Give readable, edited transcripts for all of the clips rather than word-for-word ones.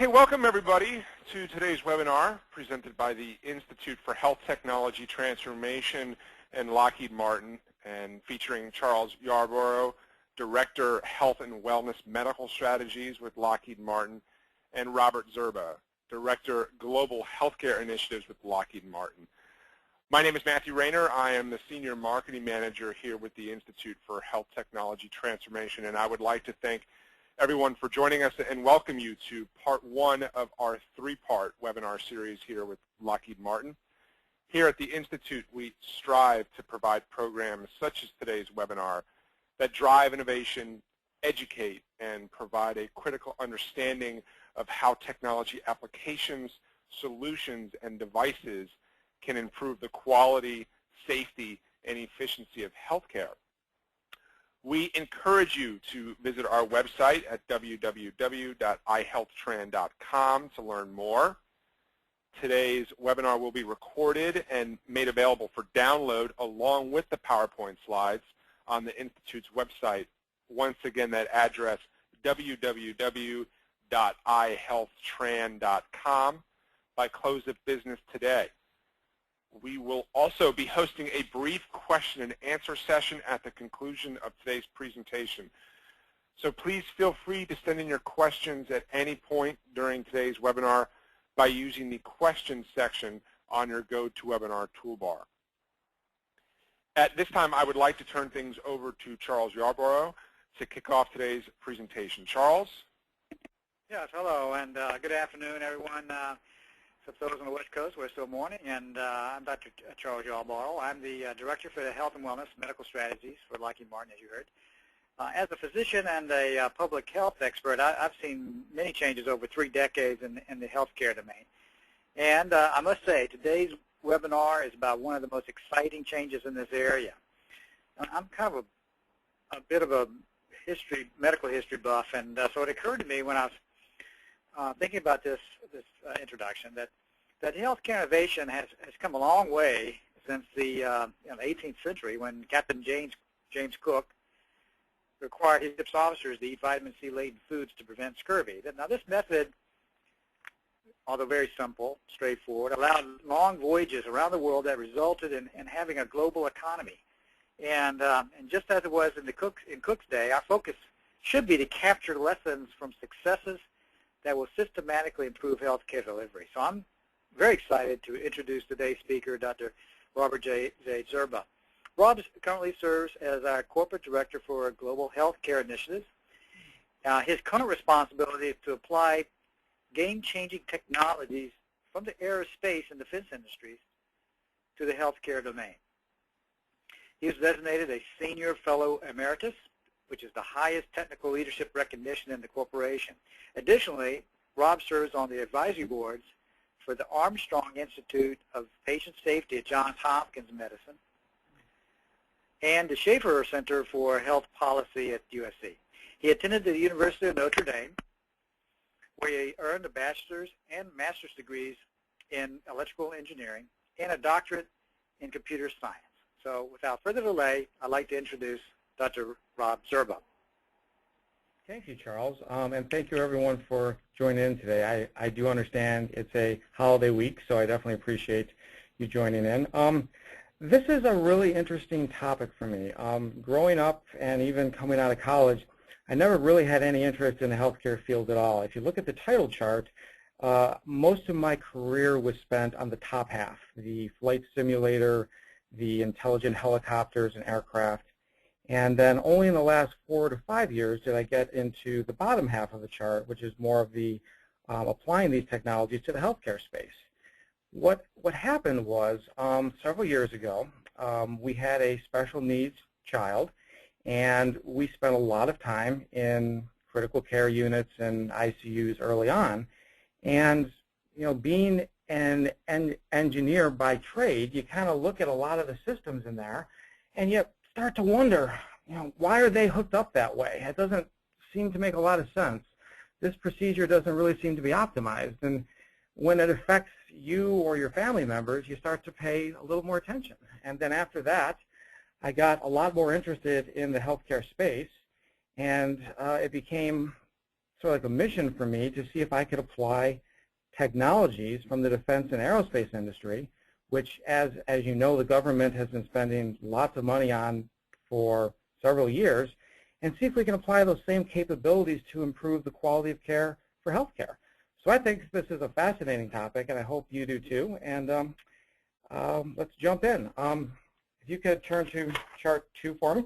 Okay, welcome everybody to today's webinar presented by the Institute for Health Technology Transformation and Lockheed Martin, and featuring Charles Yarborough, Director, Health and Wellness Medical Strategies with Lockheed Martin, and Robert Zerba, Director, Global Healthcare Initiatives with Lockheed Martin. My name is Matthew Rayner. I am the Senior Marketing Manager here with the Institute for Health Technology Transformation, and I would like to thank everyone for joining us and welcome you to part one of our three-part webinar series here with Lockheed Martin. Here at the Institute, we strive to provide programs such as today's webinar that drive innovation, educate, and provide a critical understanding of how technology applications, solutions, and devices can improve the quality, safety, and efficiency of healthcare. We encourage you to visit our website at www.ihealthtran.com to learn more. Today's webinar will be recorded and made available for download along with the PowerPoint slides on the Institute's website. Once again, that address, www.ihealthtran.com, by close of business today. We will also be hosting a brief question and answer session at the conclusion of today's presentation. So please feel free to send in your questions at any point during today's webinar by using the questions section on your GoToWebinar toolbar. At this time, I would like to turn things over to Charles Yarborough to kick off today's presentation. Charles? Yes, hello, and good afternoon, everyone. For those on the West Coast, we're still morning, and I'm Dr. Charles Yarborough. I'm the Director for the Health and Wellness Medical Strategies for Lockheed Martin, as you heard. As a physician and a public health expert, I've seen many changes over 3 decades in the healthcare domain. And I must say, today's webinar is about one of the most exciting changes in this area. I'm kind of a bit of a medical history buff, and so it occurred to me when I was thinking about this introduction that healthcare innovation has come a long way since the 18th century, when Captain James Cook required his ship's officers to eat vitamin C-laden foods to prevent scurvy. Now, this method, although very simple, straightforward, allowed long voyages around the world that resulted in having a global economy. And just as it was in Cook's day, our focus should be to capture lessons from successes that will systematically improve healthcare delivery. So I'm very excited to introduce today's speaker, Dr. Robert J. Zerba. Rob currently serves as our Corporate Director for Global Healthcare Initiatives. His current responsibility is to apply game-changing technologies from the aerospace and defense industries to the healthcare domain. He is designated a Senior Fellow Emeritus, which is the highest technical leadership recognition in the corporation. Additionally, Rob serves on the advisory boards for the Armstrong Institute of Patient Safety at Johns Hopkins Medicine and the Schaefer Center for Health Policy at USC. He attended the University of Notre Dame, where he earned a bachelor's and master's degrees in electrical engineering and a doctorate in computer science. So without further delay, I'd like to introduce Dr. Rob Zerba. Thank you, Charles, and thank you everyone for joining in today. I do understand it's a holiday week, so I definitely appreciate you joining in. This is a really interesting topic for me. Growing up and even coming out of college, I never really had any interest in the healthcare field at all. If you look at the title chart, most of my career was spent on the top half, the flight simulator, the intelligent helicopters and aircraft. And then only in the last 4 to 5 years did I get into the bottom half of the chart, which is more of the applying these technologies to the healthcare space. What happened was several years ago, we had a special needs child, and we spent a lot of time in critical care units and ICUs early on. And being an engineer by trade, you kind of look at a lot of the systems in there, and you start to wonder, why are they hooked up that way? It doesn't seem to make a lot of sense. This procedure doesn't really seem to be optimized. And when it affects you or your family members, you start to pay a little more attention. And then after that, I got a lot more interested in the healthcare space, and it became sort of like a mission for me to see if I could apply technologies from the defense and aerospace industry, which, as you know, the government has been spending lots of money on for several years, and see if we can apply those same capabilities to improve the quality of care for healthcare. So I think this is a fascinating topic, and I hope you do too. And let's jump in. If you could turn to chart 2 for me.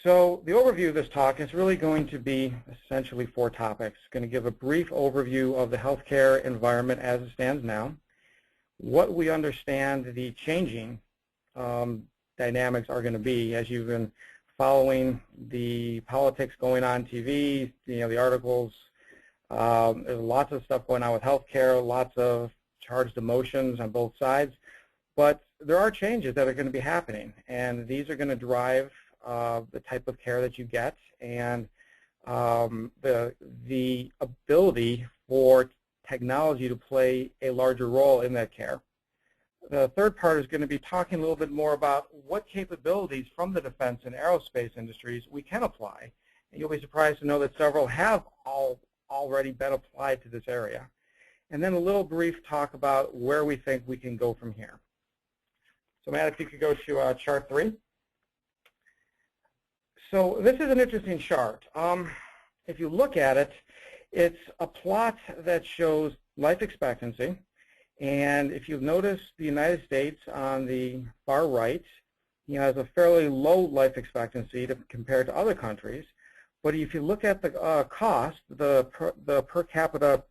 So the overview of this talk is really going to be essentially 4 topics. It's going to give a brief overview of the healthcare environment as it stands now, what we understand the changing dynamics are going to be as you've been following the politics going on TV, the articles. There's lots of stuff going on with healthcare, lots of charged emotions on both sides, but there are changes that are going to be happening, and these are going to drive the type of care that you get and the ability for technology to play a larger role in that care. The third part is going to be talking a little bit more about what capabilities from the defense and aerospace industries we can apply. And you'll be surprised to know that several have already been applied to this area. And then a little brief talk about where we think we can go from here. So Matt, if you could go to chart 3. So this is an interesting chart. If you look at it, it's a plot that shows life expectancy. And if you've noticed, the United States on the far right has a fairly low life expectancy compared to other countries. But if you look at the cost, the per capita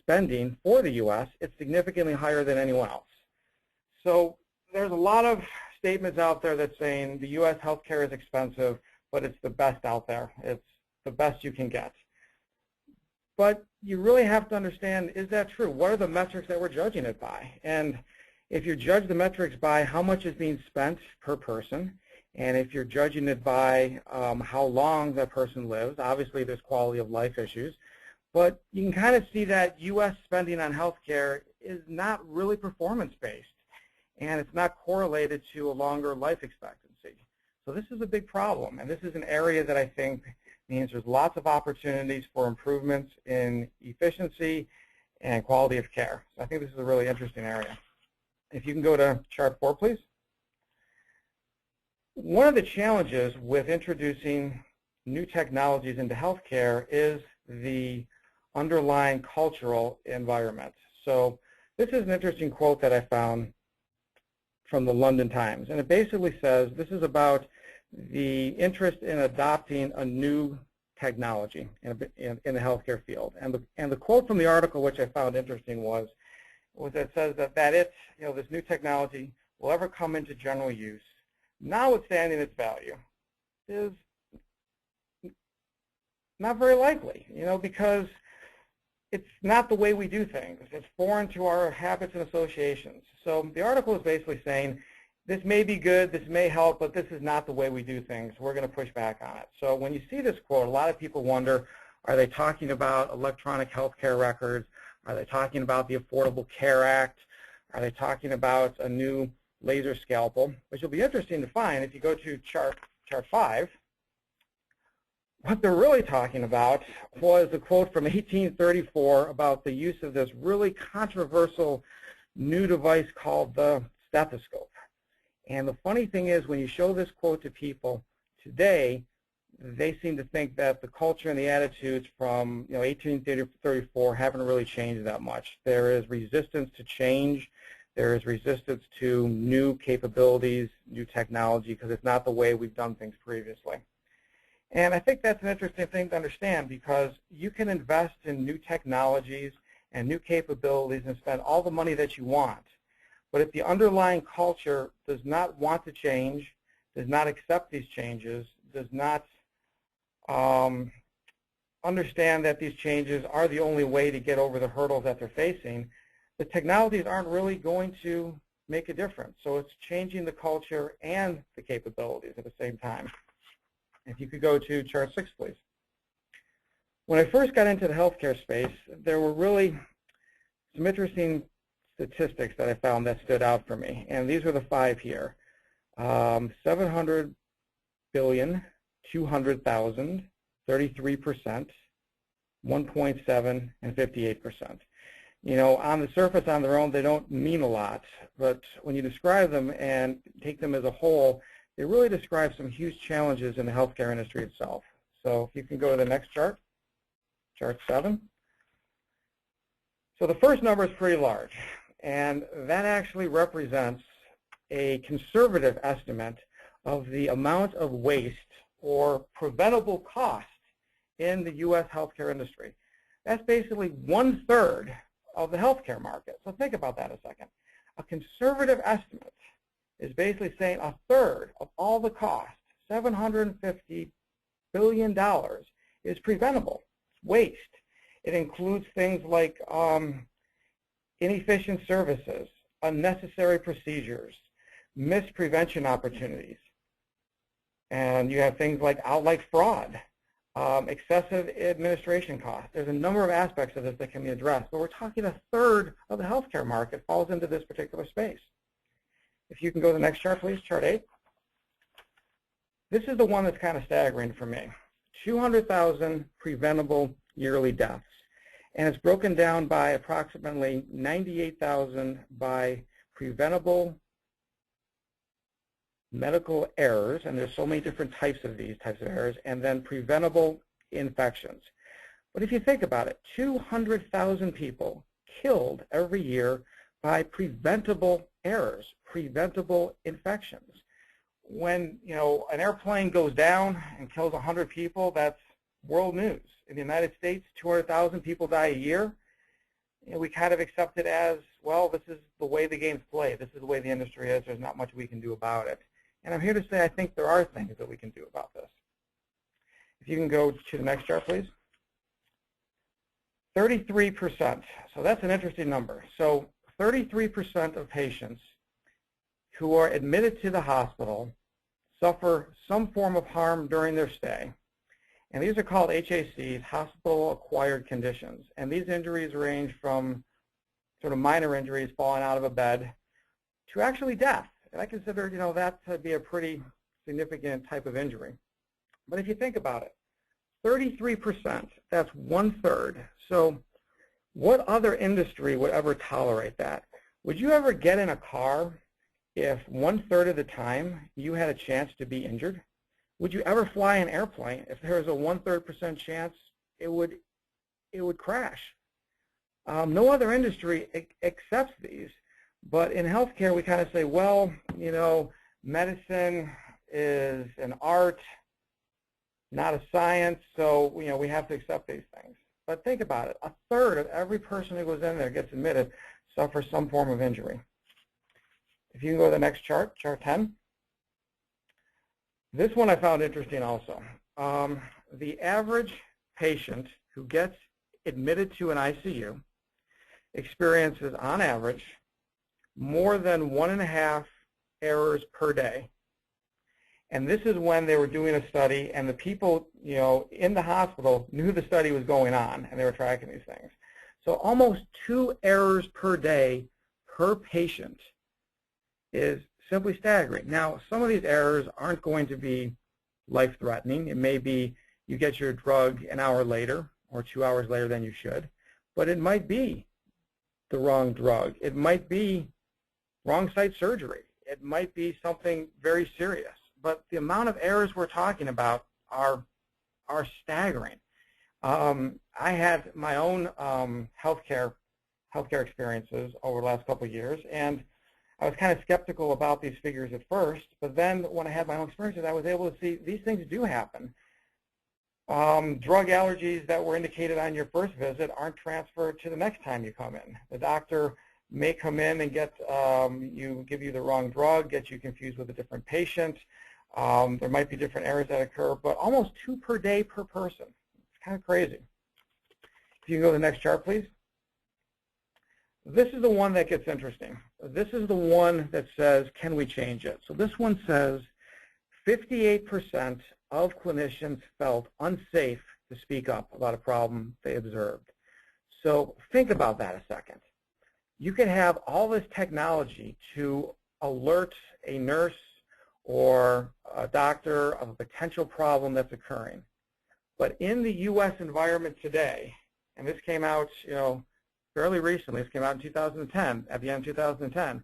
spending for the U.S., it's significantly higher than anyone else. So there's a lot of statements out there that saying the U.S. healthcare is expensive, but it's the best out there. It's the best you can get. But you really have to understand, is that true? What are the metrics that we're judging it by? And if you judge the metrics by how much is being spent per person, and if you're judging it by how long that person lives, obviously there's quality of life issues, but you can kind of see that U.S. spending on healthcare is not really performance-based, and it's not correlated to a longer life expectancy. So this is a big problem, and this is an area that I think means there's lots of opportunities for improvements in efficiency and quality of care. So I think this is a really interesting area. If you can go to chart 4, please. One of the challenges with introducing new technologies into healthcare is the underlying cultural environment. So this is an interesting quote that I found from the London Times, and it basically says this is about the interest in adopting a new technology in the healthcare field. And the quote from the article, which I found interesting, was that says that this new technology will ever come into general use, notwithstanding its value, is not very likely, because it's not the way we do things. It's foreign to our habits and associations. So the article is basically saying, this may be good, this may help, but this is not the way we do things. We're going to push back on it. So when you see this quote, a lot of people wonder, are they talking about electronic healthcare records? Are they talking about the Affordable Care Act? Are they talking about a new laser scalpel? Which will be interesting to find if you go to chart 5. What they're really talking about was a quote from 1834 about the use of this really controversial new device called the stethoscope. And the funny thing is, when you show this quote to people today, they seem to think that the culture and the attitudes from 1834 haven't really changed that much. There is resistance to change. There is resistance to new capabilities, new technology, because it's not the way we've done things previously. And I think that's an interesting thing to understand, because you can invest in new technologies and new capabilities and spend all the money that you want. But if the underlying culture does not want to change, does not accept these changes, does not understand that these changes are the only way to get over the hurdles that they're facing, the technologies aren't really going to make a difference. So it's changing the culture and the capabilities at the same time. If you could go to chart 6, please. When I first got into the healthcare space, there were really some interesting statistics that I found that stood out for me, and these are the 5 here. 700 billion, 200,000, 33%, 1.7, and 58%. You know, on the surface, on their own, they don't mean a lot, but when you describe them and take them as a whole, they really describe some huge challenges in the healthcare industry itself. So if you can go to the next chart, chart 7. So the first number is pretty large, and that actually represents a conservative estimate of the amount of waste or preventable cost in the U.S. healthcare industry. That's basically 1/3 of the healthcare market. So think about that a second. A conservative estimate is basically saying 1/3 of all the cost, $750 billion, is preventable. It's waste. It includes things like inefficient services, unnecessary procedures, missed prevention opportunities. And you have things like outright fraud, excessive administration costs. There's a number of aspects of this that can be addressed, but we're talking 1/3 of the healthcare market falls into this particular space. If you can go to the next chart, please, chart 8. This is the one that's kind of staggering for me. 200,000 preventable yearly deaths. And it's broken down by approximately 98,000 by preventable medical errors, and there's so many different types of these types of errors, and then preventable infections. But if you think about it, 200,000 people killed every year by preventable errors, preventable infections. When, you know, an airplane goes down and kills 100 people, that's world news. In the United States, 200,000 people die a year. You know, we kind of accept it as, well, this is the way the game's played. This is the way the industry is. There's not much we can do about it. And I'm here to say I think there are things that we can do about this. If you can go to the next chart, please. 33%. So that's an interesting number. So 33% of patients who are admitted to the hospital suffer some form of harm during their stay. And these are called HACs, Hospital-Acquired Conditions. And these injuries range from sort of minor injuries, falling out of a bed, to actually death. And I consider, you know, that to be a pretty significant type of injury. But if you think about it, 33%, that's 1/3. So what other industry would ever tolerate that? Would you ever get in a car if 1/3 of the time you had a chance to be injured? Would you ever fly an airplane if there was a 1/3% chance it would crash? No other industry accepts these. But in healthcare, we kind of say, well, you know, medicine is an art, not a science, so, you know, we have to accept these things. But think about it. 1/3 of every person who goes in there gets admitted suffers some form of injury. If you can go to the next chart, chart 10. This one I found interesting also. The average patient who gets admitted to an ICU experiences, on average, more than 1.5 errors per day. And this is when they were doing a study, and the people, you know, in the hospital knew the study was going on, and they were tracking these things. So almost 2 errors per day per patient is simply staggering. Now, some of these errors aren't going to be life-threatening. It may be you get your drug an hour later or 2 hours later than you should, but it might be the wrong drug. It might be wrong site surgery. It might be something very serious. But the amount of errors we're talking about are staggering. I had my own healthcare experiences over the last couple of years, and I was kind of skeptical about these figures at first, but then when I had my own experiences, I was able to see these things do happen. Drug allergies that were indicated on your first visit aren't transferred to the next time you come in. The doctor may come in and give you the wrong drug, get you confused with a different patient. There might be different errors that occur, but almost 2 per day per person. It's kind of crazy. If you can go to the next chart, please. This is the one that gets interesting. This is the one that says, can we change it? So this one says 58% of clinicians felt unsafe to speak up about a problem they observed. So think about that a second. You can have all this technology to alert a nurse or a doctor of a potential problem that's occurring. But in the U.S. environment today, and this came out, fairly recently, this came out in 2010, at the end of 2010,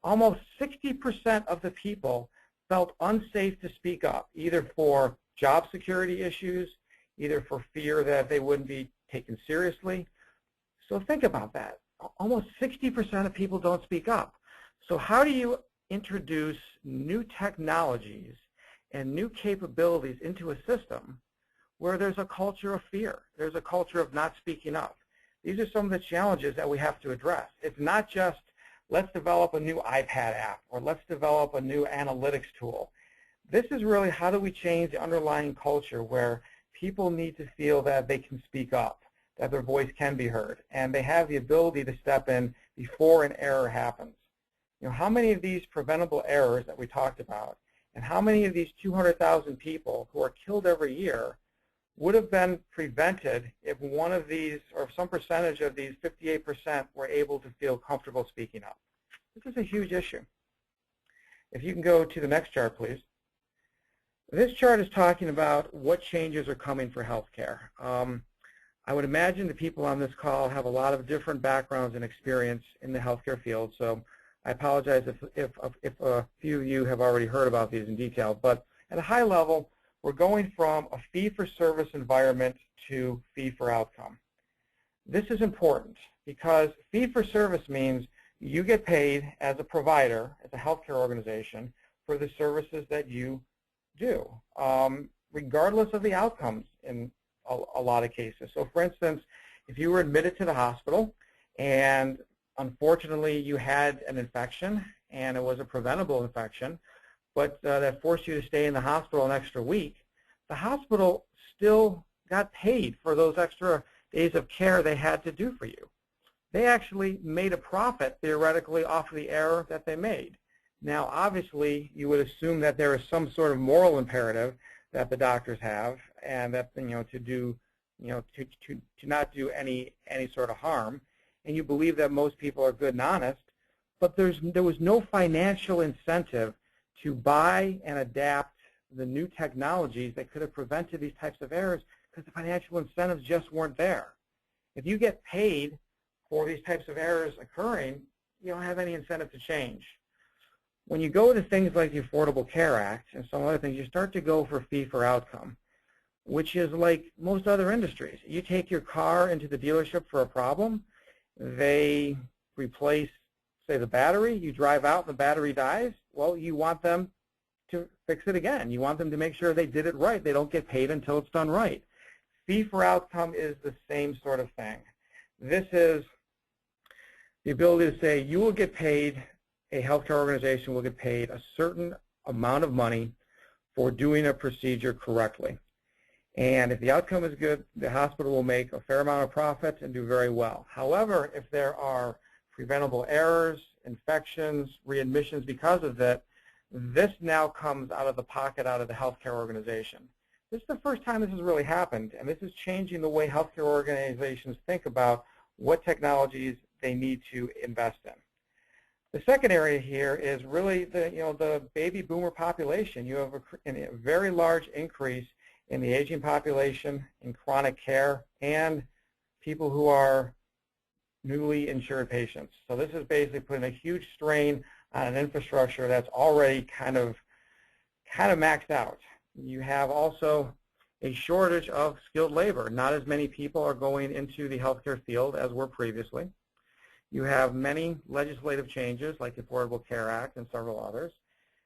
almost 60% of the people felt unsafe to speak up, either for job security issues, either for fear that they wouldn't be taken seriously. So think about that. Almost 60% of people don't speak up. So how do you introduce new technologies and new capabilities into a system where there's a culture of fear? There's a culture of not speaking up. These are some of the challenges that we have to address. It's not just let's develop a new iPad app or let's develop a new analytics tool. This is really how do we change the underlying culture where people need to feel that they can speak up, that their voice can be heard, and they have the ability to step in before an error happens. How many of these preventable errors that we talked about, and how many of these 200,000 people who are killed every year would have been prevented if one of these, or some percentage of these 58% were able to feel comfortable speaking up? This is a huge issue. If you can go to the next chart, please. This chart is talking about what changes are coming for healthcare. I would imagine the people on this call have a lot of different backgrounds and experience in the healthcare field, so I apologize if a few of you have already heard about these in detail. But at a high level, we're going from a fee-for-service environment to fee-for-outcome. This is important because fee-for-service means you get paid as a provider, as a healthcare organization, for the services that you do, regardless of the outcomes in a lot of cases. So for instance, if you were admitted to the hospital and unfortunately you had an infection and it was a preventable infection, but that forced you to stay in the hospital an extra week, the hospital still got paid for those extra days of care they had to do for you. They actually made a profit, theoretically, off of the error that they made. Now, obviously, you would assume that there is some sort of moral imperative that the doctors have, and that to not do any sort of harm, and you believe that most people are good and honest, but there was no financial incentive to buy and adapt the new technologies that could have prevented these types of errors because the financial incentives just weren't there. If you get paid for these types of errors occurring, you don't have any incentive to change. When you go to things like the Affordable Care Act and some other things, you start to go for fee for outcome, which is like most other industries. You take your car into the dealership for a problem, they replace, say, the battery, you drive out and the battery dies, well, you want them to fix it again. You want them to make sure they did it right. They don't get paid until it's done right. Fee for outcome is the same sort of thing. This is the ability to say you will get paid, a healthcare organization will get paid a certain amount of money for doing a procedure correctly. And if the outcome is good, the hospital will make a fair amount of profit and do very well. However, if there are preventable errors, infections, readmissions because of that, this now comes out of the pocket, out of the healthcare organization. This is the first time this has really happened, and this is changing the way healthcare organizations think about what technologies they need to invest in. The second area here is really the baby boomer population. You have a very large increase in the aging population, in chronic care, and people who are newly insured patients. So this is basically putting a huge strain on an infrastructure that's already kind of maxed out. You have also a shortage of skilled labor. Not as many people are going into the healthcare field as were previously. You have many legislative changes like the Affordable Care Act and several others.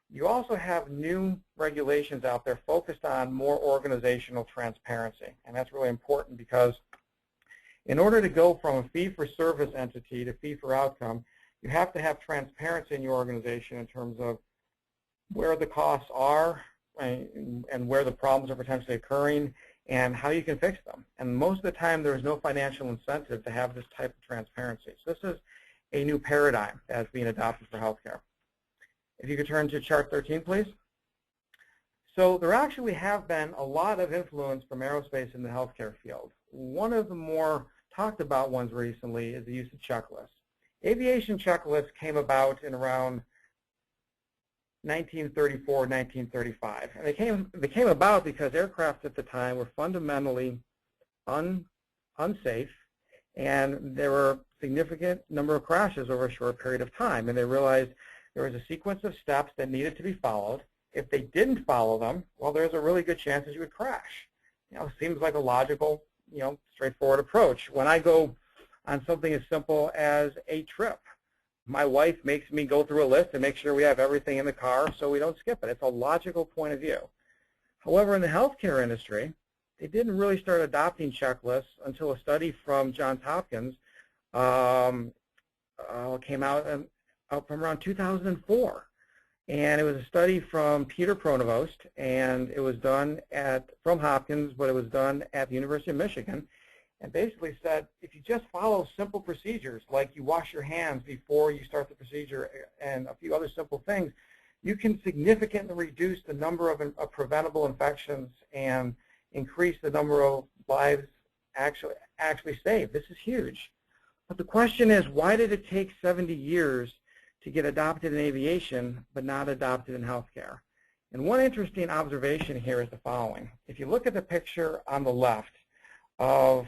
You also have new regulations out there focused on more organizational transparency, and that's really important because in order to go from a fee-for-service entity to fee-for-outcome, you have to have transparency in your organization in terms of where the costs are and where the problems are potentially occurring and how you can fix them. And most of the time, there is no financial incentive to have this type of transparency. So this is a new paradigm that's being adopted for healthcare. If you could turn to chart 13, please. So there actually have been a lot of influence from aerospace in the healthcare field. One of the more talked about ones recently is the use of checklists. Aviation checklists came about in around 1934, 1935. And they came about because aircraft at the time were fundamentally unsafe, and there were a significant number of crashes over a short period of time. And they realized there was a sequence of steps that needed to be followed. If they didn't follow them, well, there's a really good chance that you would crash. You know, it seems like a logical, straightforward approach. When I go on something as simple as a trip, my wife makes me go through a list and make sure we have everything in the car so we don't skip it. It's a logical point of view. However, in the healthcare industry, they didn't really start adopting checklists until a study from Johns Hopkins came out from around 2004. And it was a study from Peter Pronovost, and it was done from Hopkins, but it was done at the University of Michigan, and basically said if you just follow simple procedures like you wash your hands before you start the procedure and a few other simple things, you can significantly reduce the number of preventable infections and increase the number of lives actually saved. This is huge. But the question is, why did it take 70 years to get adopted in aviation but not adopted in healthcare? And one interesting observation here is the following. If you look at the picture on the left of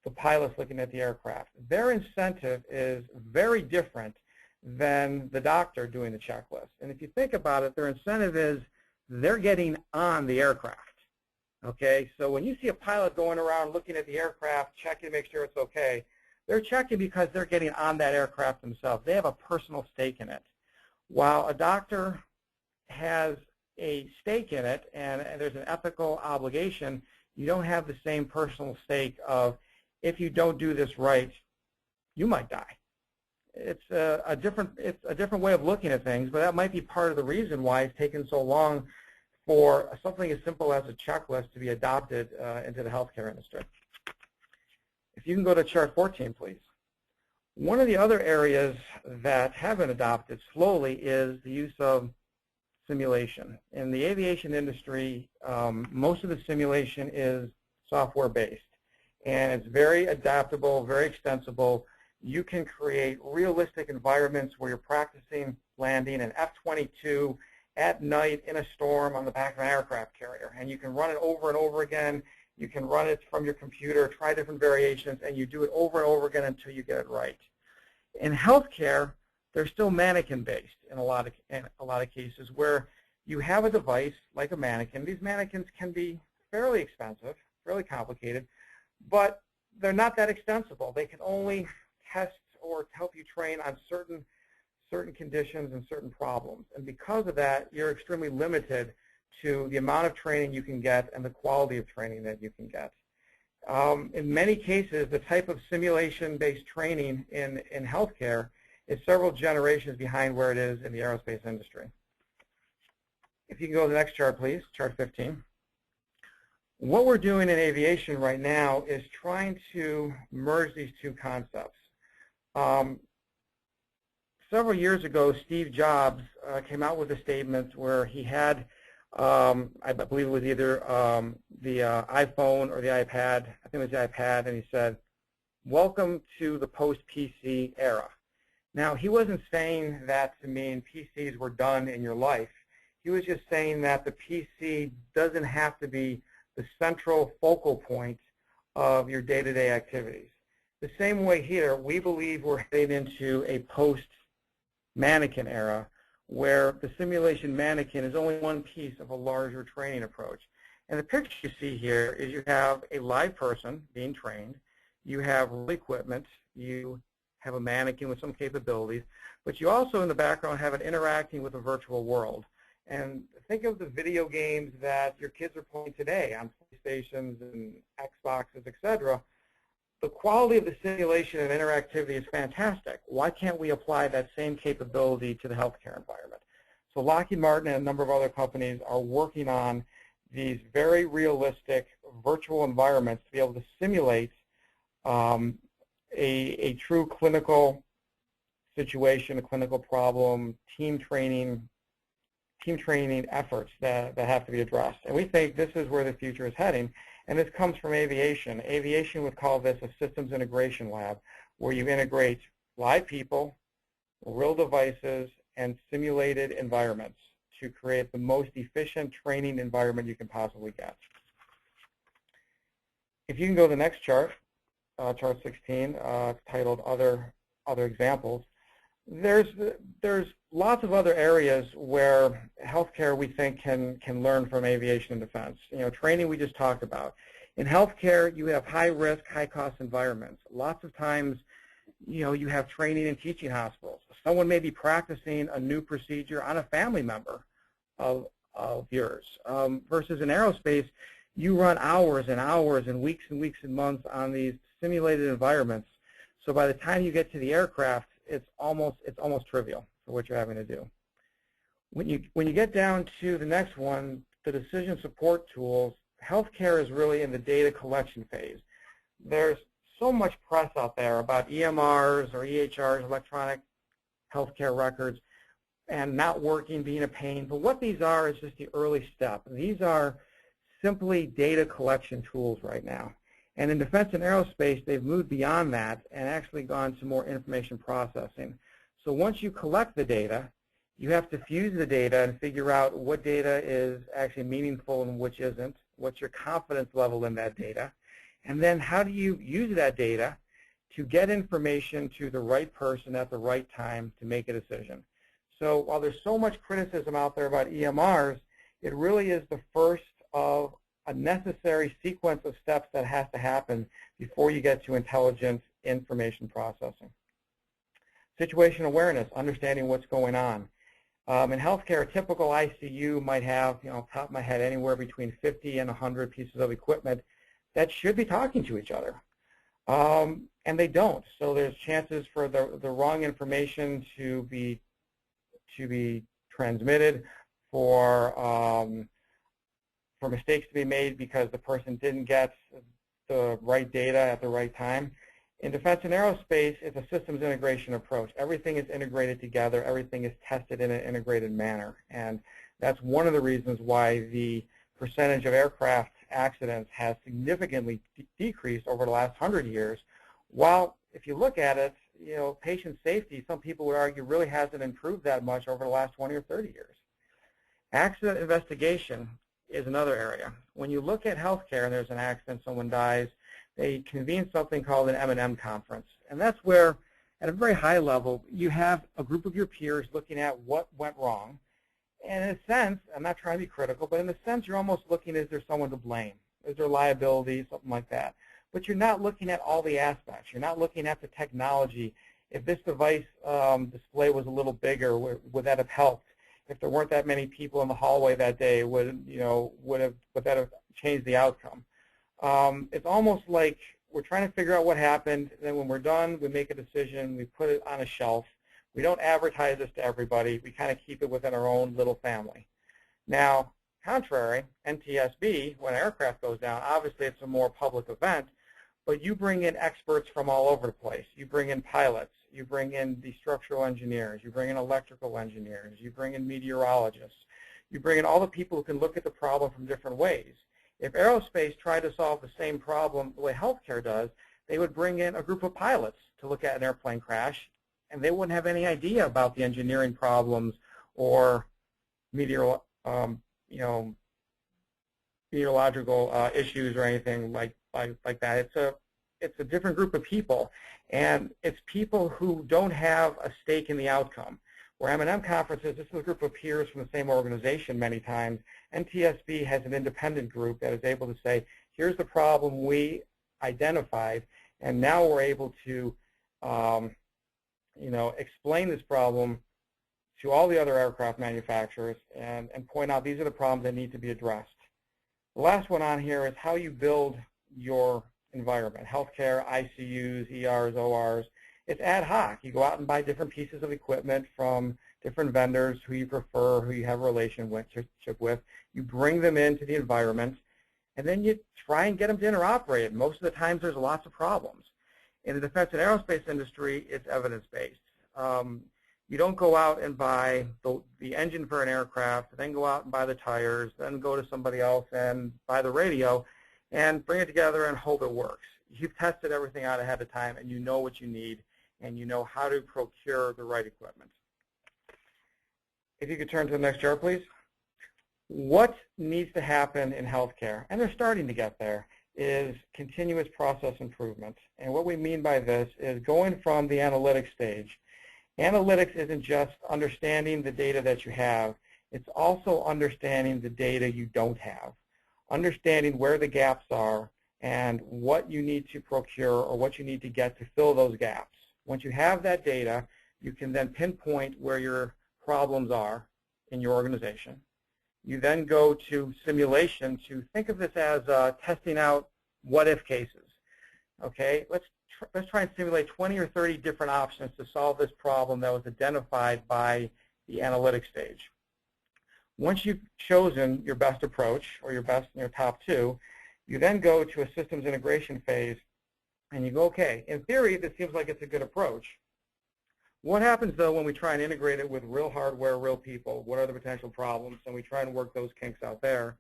the pilots looking at the aircraft, their incentive is very different than the doctor doing the checklist. And if you think about it, their incentive is they're getting on the aircraft. Okay, so when you see a pilot going around looking at the aircraft, checking to make sure it's okay, they're checking because they're getting on that aircraft themselves. They have a personal stake in it. While a doctor has a stake in it and there's an ethical obligation, you don't have the same personal stake of if you don't do this right, you might die. It's a different way of looking at things, but that might be part of the reason why it's taken so long for something as simple as a checklist to be adopted into the healthcare industry. If you can go to chart 14, please. One of the other areas that have been adopted slowly is the use of simulation. In the aviation industry, most of the simulation is software-based, and it's very adaptable, very extensible. You can create realistic environments where you're practicing landing an F-22 at night in a storm on the back of an aircraft carrier, and you can run it over and over again. You can run it from your computer, try different variations, and you do it over and over again until you get it right. In healthcare, they're still mannequin-based in a lot of cases where you have a device like a mannequin. These mannequins can be fairly expensive, fairly complicated, but they're not that extensible. They can only test or help you train on certain conditions and certain problems. And because of that, you're extremely limited to the amount of training you can get and the quality of training that you can get. In many cases, the type of simulation-based training in healthcare is several generations behind where it is in the aerospace industry. If you can go to the next chart, please, chart 15. What we're doing in aviation right now is trying to merge these two concepts. Several years ago, Steve Jobs came out with a statement where he had, I believe it was either the iPhone or the iPad, I think it was the iPad, and he said, "Welcome to the post-PC era." Now, he wasn't saying that to mean PCs were done in your life. He was just saying that the PC doesn't have to be the central focal point of your day-to-day activities. The same way here, we believe we're heading into a post-mannequin era where the simulation mannequin is only one piece of a larger training approach. And the picture you see here is you have a live person being trained, you have real equipment, you have a mannequin with some capabilities, but you also in the background have it interacting with a virtual world. And think of the video games that your kids are playing today on PlayStations and Xboxes, etc. The quality of the simulation and interactivity is fantastic. Why can't we apply that same capability to the healthcare environment? So Lockheed Martin and a number of other companies are working on these very realistic virtual environments to be able to simulate a true clinical situation, a clinical problem, team training efforts that have to be addressed. And we think this is where the future is heading. And this comes from aviation. Aviation would call this a systems integration lab, where you integrate live people, real devices, and simulated environments to create the most efficient training environment you can possibly get. If you can go to the next chart, chart 16, titled Other Examples, there's lots of other areas where healthcare we think can learn from aviation and defense. Training we just talked about. In healthcare, you have high risk, high cost environments. Lots of times, you have training and teaching hospitals. Someone may be practicing a new procedure on a family member of yours. Versus in aerospace, you run hours and hours and weeks and months on these simulated environments. So by the time you get to the aircraft, it's almost trivial for what you're having to do. When you get down to the next one, the decision support tools, healthcare is really in the data collection phase. There's so much press out there about EMRs or EHRs, electronic healthcare records, and not working, being a pain. But what these are is just the early step. These are simply data collection tools right now. And in defense and aerospace, they've moved beyond that and actually gone to more information processing. So once you collect the data, you have to fuse the data and figure out what data is actually meaningful and which isn't, what's your confidence level in that data, and then how do you use that data to get information to the right person at the right time to make a decision. So while there's so much criticism out there about EMRs, it really is the first of a necessary sequence of steps that has to happen before you get to intelligent information processing. Situation awareness, understanding what's going on. In healthcare, a typical ICU might have, top of my head, anywhere between 50 and 100 pieces of equipment that should be talking to each other. And they don't. So there's chances for the wrong information to be transmitted, for mistakes to be made because the person didn't get the right data at the right time. In defense and aerospace, it's a systems integration approach. Everything is integrated together. Everything is tested in an integrated manner. And that's one of the reasons why the percentage of aircraft accidents has significantly decreased over the last 100 years. While if you look at it, patient safety, some people would argue, really hasn't improved that much over the last 20 or 30 years. Accident investigation is another area. When you look at healthcare and there's an accident, someone dies, they convene something called an M&M conference. And that's where, at a very high level, you have a group of your peers looking at what went wrong. And in a sense, I'm not trying to be critical, but in a sense, you're almost looking, is there someone to blame? Is there liability, something like that? But you're not looking at all the aspects. You're not looking at the technology. If this device display was a little bigger, would that have helped? If there weren't that many people in the hallway that day, would that have changed the outcome? It's almost like we're trying to figure out what happened, and then when we're done, we make a decision, we put it on a shelf. We don't advertise this to everybody. We kind of keep it within our own little family. Now, contrary, NTSB, when an aircraft goes down, obviously it's a more public event, but you bring in experts from all over the place. You bring in pilots. You bring in the structural engineers. You bring in electrical engineers. You bring in meteorologists. You bring in all the people who can look at the problem from different ways. If aerospace tried to solve the same problem the way healthcare does, they would bring in a group of pilots to look at an airplane crash, and they wouldn't have any idea about the engineering problems or meteorological issues or anything like that. It's a different group of people, and it's people who don't have a stake in the outcome. Where M&M conferences, this is a group of peers from the same organization many times. NTSB has an independent group that is able to say, here's the problem we identified, and now we're able to explain this problem to all the other aircraft manufacturers and point out these are the problems that need to be addressed. The last one on here is how you build your environment. Healthcare, ICUs, ERs, ORs. It's ad hoc. You go out and buy different pieces of equipment from different vendors who you prefer, who you have a relationship with. You bring them into the environment, and then you try and get them to interoperate. Most of the times there's lots of problems. In the defense and aerospace industry, it's evidence-based. You don't go out and buy the engine for an aircraft, then go out and buy the tires, then go to somebody else and buy the radio, and bring it together and hope it works. You've tested everything out ahead of time, and you know what you need, and you know how to procure the right equipment. if you could turn to the next chart, please. What needs to happen in healthcare, and they're starting to get there, is continuous process improvement. And what we mean by this is going from the analytics stage. Analytics isn't just understanding the data that you have, it's also understanding the data you don't have, understanding where the gaps are and what you need to procure or what you need to get to fill those gaps. Once you have that data, you can then pinpoint where your problems are in your organization. You then go to simulation to think of this as testing out what-if cases. Okay, let's try and simulate 20 or 30 different options to solve this problem that was identified by the analytics stage. Once you've chosen your best approach or your top two, you then go to a systems integration phase and you go, okay, in theory, this seems like it's a good approach. What happens, though, when we try and integrate it with real hardware, real people? What are the potential problems? And we try and work those kinks out there.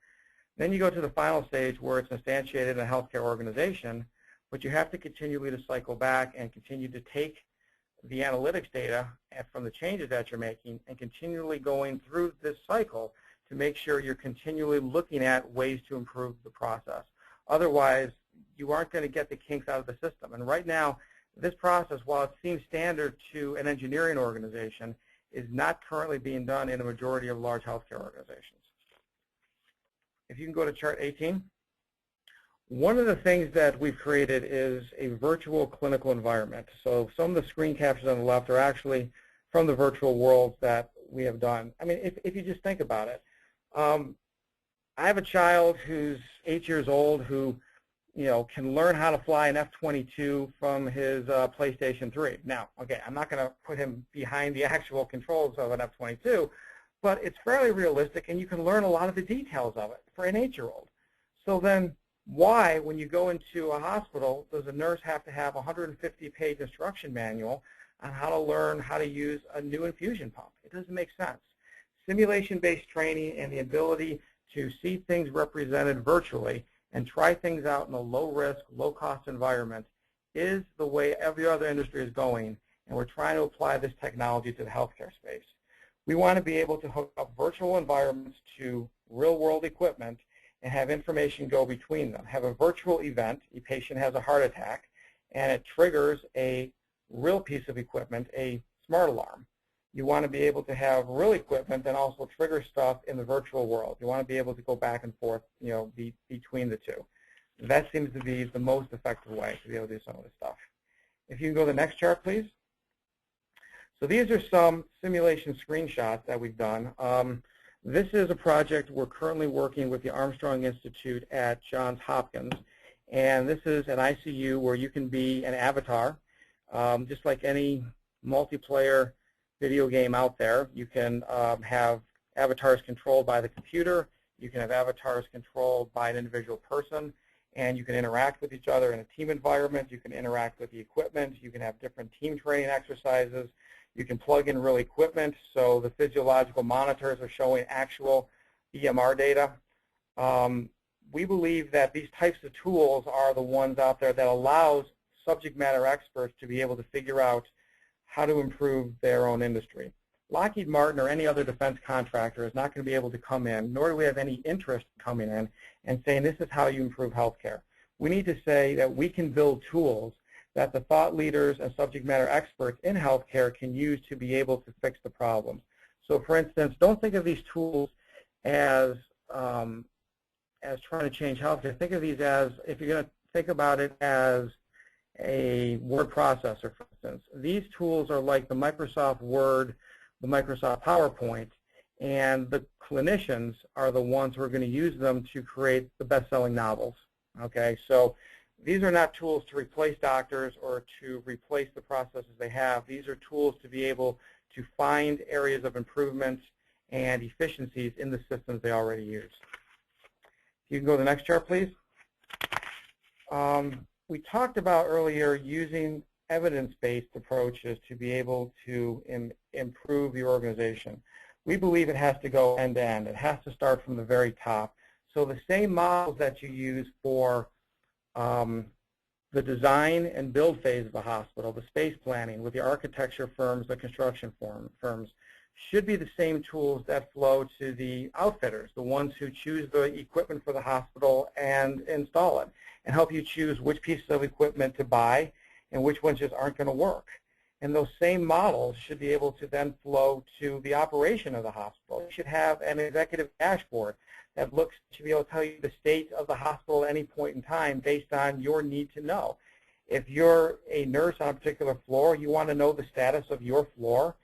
Then you go to the final stage where it's instantiated in a healthcare organization, but you have to continually to cycle back and continue to take the analytics data from the changes that you're making and continually going through this cycle to make sure you're continually looking at ways to improve the process. Otherwise, you aren't going to get the kinks out of the system. And right now, this process, while it seems standard to an engineering organization, is not currently being done in a majority of large healthcare organizations. If you can go to chart 18. One of the things that we've created is a virtual clinical environment. So some of the screen captures on the left are actually from the virtual worlds that we have done. I mean, if you just think about it, I have a child who's 8 years old who can learn how to fly an F-22 from his PlayStation 3. Now, okay, I'm not going to put him behind the actual controls of an F-22, but it's fairly realistic, and you can learn a lot of the details of it for an 8-year-old. So then why, when you go into a hospital, does a nurse have to have a 150-page instruction manual on how to learn how to use a new infusion pump? It doesn't make sense. Simulation-based training and the ability to see things represented virtually and try things out in a low-risk, low-cost environment is the way every other industry is going, and we're trying to apply this technology to the healthcare space. We want to be able to hook up virtual environments to real-world equipment and have information go between them. Have a virtual event, a patient has a heart attack, and it triggers a real piece of equipment, a smart alarm. You want to be able to have real equipment and also trigger stuff in the virtual world. You want to be able to go back and forth, between the two. That seems to be the most effective way to be able to do some of this stuff. If you can go to the next chart, please. So these are some simulation screenshots that we've done. This is a project we're currently working with the Armstrong Institute at Johns Hopkins, and this is an ICU where you can be an avatar, just like any multiplayer video game out there. You can have avatars controlled by the computer, you can have avatars controlled by an individual person, and you can interact with each other in a team environment, you can interact with the equipment, you can have different team training exercises, you can plug in real equipment, so the physiological monitors are showing actual EMR data. We believe that these types of tools are the ones out there that allows subject matter experts to be able to figure out how to improve their own industry. Lockheed Martin or any other defense contractor is not going to be able to come in, nor do we have any interest in coming in and saying this is how you improve healthcare. We need to say that we can build tools that the thought leaders and subject matter experts in healthcare can use to be able to fix the problems. So for instance, don't think of these tools as trying to change healthcare. Think of these as, if you're going to think about it as a word processor, for instance. These tools are like the Microsoft Word, the Microsoft PowerPoint, and the clinicians are the ones who are going to use them to create the best-selling novels. Okay, so these are not tools to replace doctors or to replace the processes they have. These are tools to be able to find areas of improvement and efficiencies in the systems they already use. You can go to the next chart, please. We talked about earlier using evidence-based approaches to be able to improve the organization. We believe it has to go end-to-end. It has to start from the very top. So the same models that you use for the design and build phase of the hospital, the space planning with the architecture firms, the construction firms, should be the same tools that flow to the outfitters, the ones who choose the equipment for the hospital and install it, and help you choose which pieces of equipment to buy and which ones just aren't going to work. And those same models should be able to then flow to the operation of the hospital. You should have an executive dashboard that should be able to tell you the state of the hospital at any point in time based on your need to know. If you're a nurse on a particular floor, you want to know the status of your floor,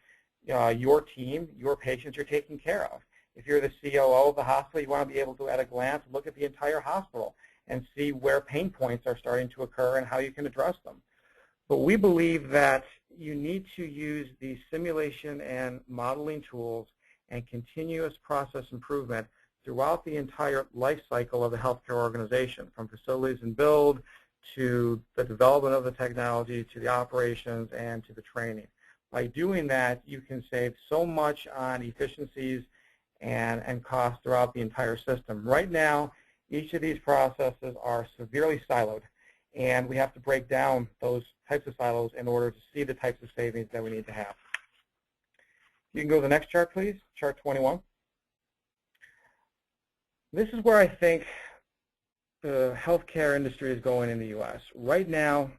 your team, your patients you're taking care of. If you're the COO of the hospital, you want to be able to, at a glance, look at the entire hospital and see where pain points are starting to occur and how you can address them. But we believe that you need to use the simulation and modeling tools and continuous process improvement throughout the entire life cycle of the healthcare organization, from facilities and build to the development of the technology to the operations and to the training. By doing that, you can save so much on efficiencies and costs throughout the entire system. Right now, each of these processes are severely siloed, and we have to break down those types of silos in order to see the types of savings that we need to have. You can go to the next chart, please, chart 21. This is where I think the healthcare industry is going in the U.S. Right now,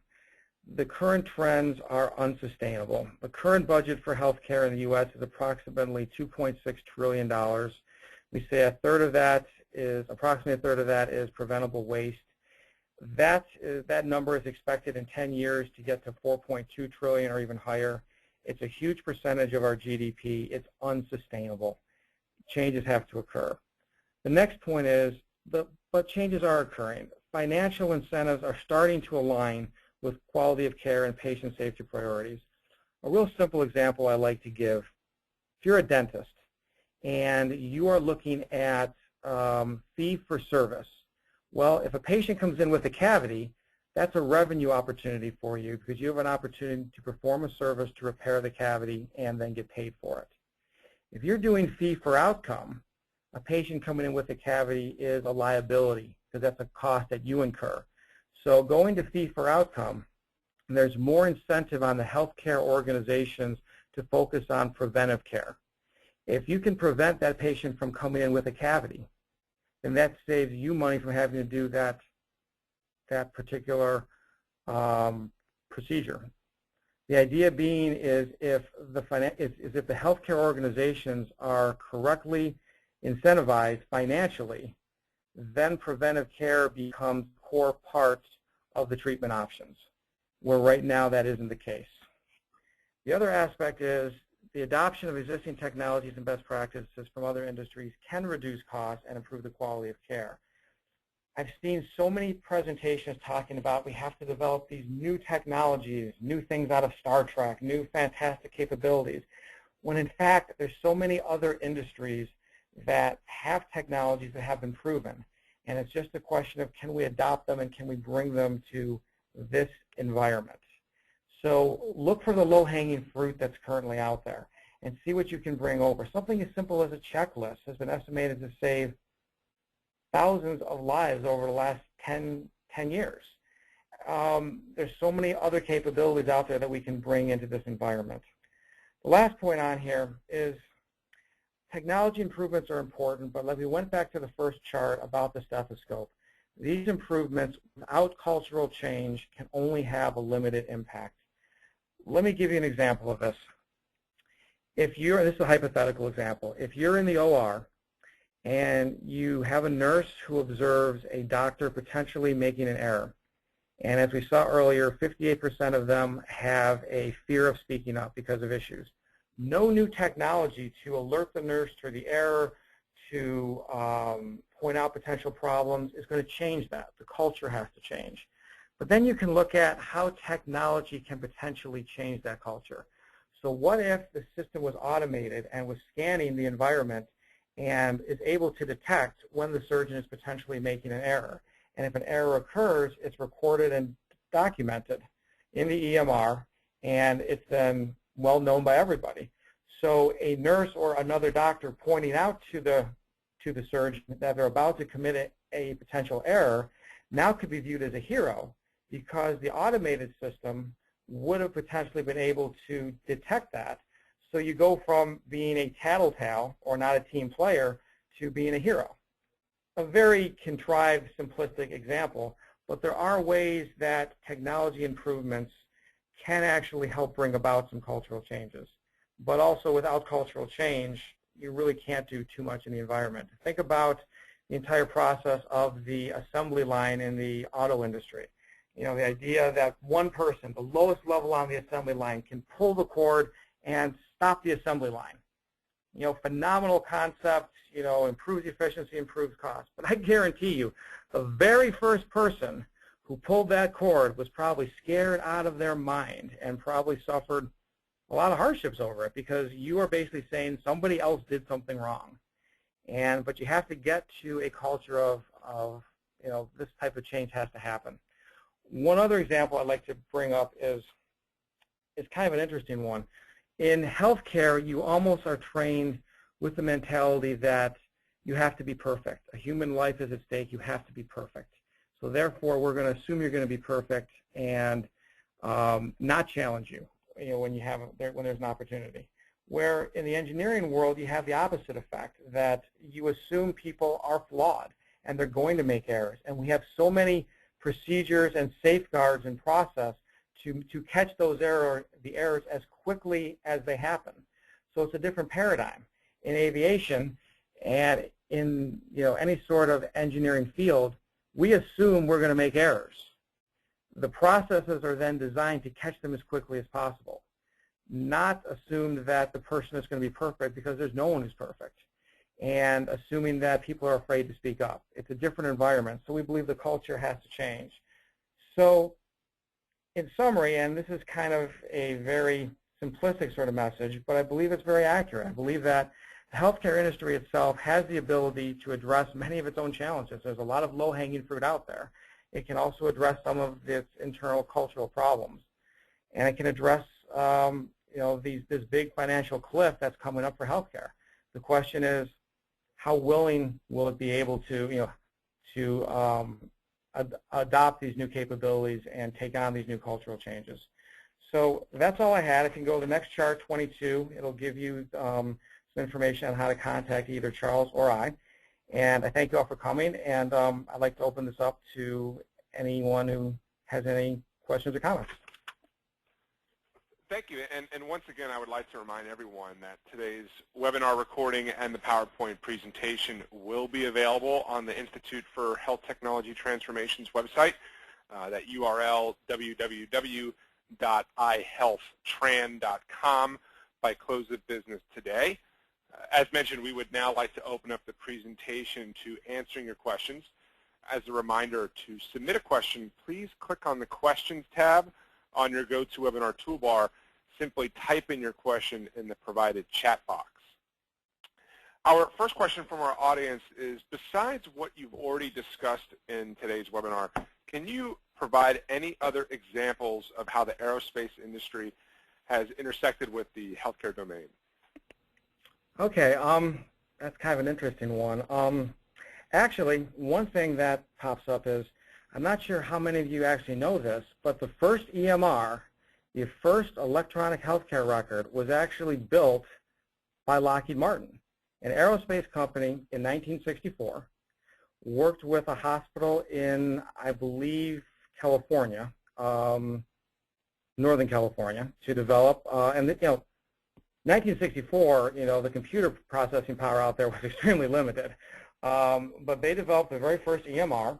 the current trends are unsustainable. The current budget for healthcare in the U.S. is approximately $2.6 trillion. We say approximately a third of that is preventable waste. That number is expected in 10 years to get to $4.2 trillion or even higher. It's a huge percentage of our GDP. It's unsustainable. Changes have to occur. The next point is, but changes are occurring. Financial incentives are starting to align with quality of care and patient safety priorities. A real simple example I like to give: if you're a dentist and you are looking at fee for service, well, if a patient comes in with a cavity, that's a revenue opportunity for you because you have an opportunity to perform a service to repair the cavity and then get paid for it. If you're doing fee for outcome, a patient coming in with a cavity is a liability because that's a cost that you incur. So going to fee for outcome, there's more incentive on the healthcare organizations to focus on preventive care. If you can prevent that patient from coming in with a cavity, then that saves you money from having to do that particular procedure. The idea being is if the healthcare organizations are correctly incentivized financially, then preventive care becomes core parts of the treatment options, where right now that isn't the case. The other aspect is the adoption of existing technologies and best practices from other industries can reduce costs and improve the quality of care. I've seen so many presentations talking about we have to develop these new technologies, new things out of Star Trek, new fantastic capabilities, when in fact there's so many other industries that have technologies that have been proven. And it's just a question of, can we adopt them and can we bring them to this environment? So look for the low-hanging fruit that's currently out there and see what you can bring over. Something as simple as a checklist has been estimated to save thousands of lives over the last 10 years. There's so many other capabilities out there that we can bring into this environment. The last point on here is technology improvements are important, but like we went back to the first chart about the stethoscope, these improvements without cultural change can only have a limited impact. Let me give you an example of this. This is a hypothetical example. If you're in the OR and you have a nurse who observes a doctor potentially making an error, and as we saw earlier, 58% of them have a fear of speaking up because of issues. No new technology to alert the nurse to the error, to point out potential problems is going to change that. The culture has to change. But then you can look at how technology can potentially change that culture. So what if the system was automated and was scanning the environment and is able to detect when the surgeon is potentially making an error? And if an error occurs, it's recorded and documented in the EMR, and it's then well known by everybody. So a nurse or another doctor pointing out to the surgeon that they're about to commit a potential error now could be viewed as a hero, because the automated system would have potentially been able to detect that. So you go from being a tattletale or not a team player to being a hero. A very contrived, simplistic example, but there are ways that technology improvements can actually help bring about some cultural changes. But also without cultural change, you really can't do too much in the environment. Think about the entire process of the assembly line in the auto industry. You know, the idea that one person, the lowest level on the assembly line, can pull the cord and stop the assembly line. You know, phenomenal concept, you know, improves efficiency, improves cost. But I guarantee you, the very first person who pulled that cord was probably scared out of their mind and probably suffered a lot of hardships over it, because you are basically saying somebody else did something wrong. But you have to get to a culture of you know, this type of change has to happen. One other example I'd like to bring up is kind of an interesting one. In healthcare, you almost are trained with the mentality that you have to be perfect. A human life is at stake. You have to be perfect. So therefore, we're going to assume you're going to be perfect and not challenge you, you know, when there's an opportunity. Where in the engineering world, you have the opposite effect, that you assume people are flawed and they're going to make errors. And we have so many procedures and safeguards and process to catch the errors as quickly as they happen. So it's a different paradigm. In aviation and in, you know, any sort of engineering field, we assume we're going to make errors. The processes are then designed to catch them as quickly as possible, not assume that the person is going to be perfect, because there's no one who's perfect, and assuming that people are afraid to speak up. It's a different environment, so we believe the culture has to change. So in summary, and this is kind of a very simplistic sort of message, but I believe it's very accurate. I believe that the healthcare industry itself has the ability to address many of its own challenges. There's a lot of low-hanging fruit out there. It can also address some of its internal cultural problems, and it can address you know, this big financial cliff that's coming up for healthcare. The question is, how willing will it be able to, you know, adopt these new capabilities and take on these new cultural changes? So that's all I had. If you can go to the next chart, 22, it'll give you some information on how to contact either Charles or I. And I thank you all for coming, and I'd like to open this up to anyone who has any questions or comments. Thank you. And once again, I would like to remind everyone that today's webinar recording and the PowerPoint presentation will be available on the Institute for Health Technology Transformation's website. That URL, www.ihealthtran.com, by close of business today. As mentioned, we would now like to open up the presentation to answering your questions. As a reminder, to submit a question, please click on the Questions tab on your GoToWebinar toolbar. Simply type in your question in the provided chat box. Our first question from our audience is, besides what you've already discussed in today's webinar, can you provide any other examples of how the aerospace industry has intersected with the healthcare domain? Okay, that's kind of an interesting one. Actually, one thing that pops up is, I'm not sure how many of you actually know this, but the first EMR, the first electronic healthcare record, was actually built by Lockheed Martin, an aerospace company in 1964, worked with a hospital in, I believe, California, Northern California, to develop, and you know, 1964, you know, the computer processing power out there was extremely limited. But they developed the very first EMR.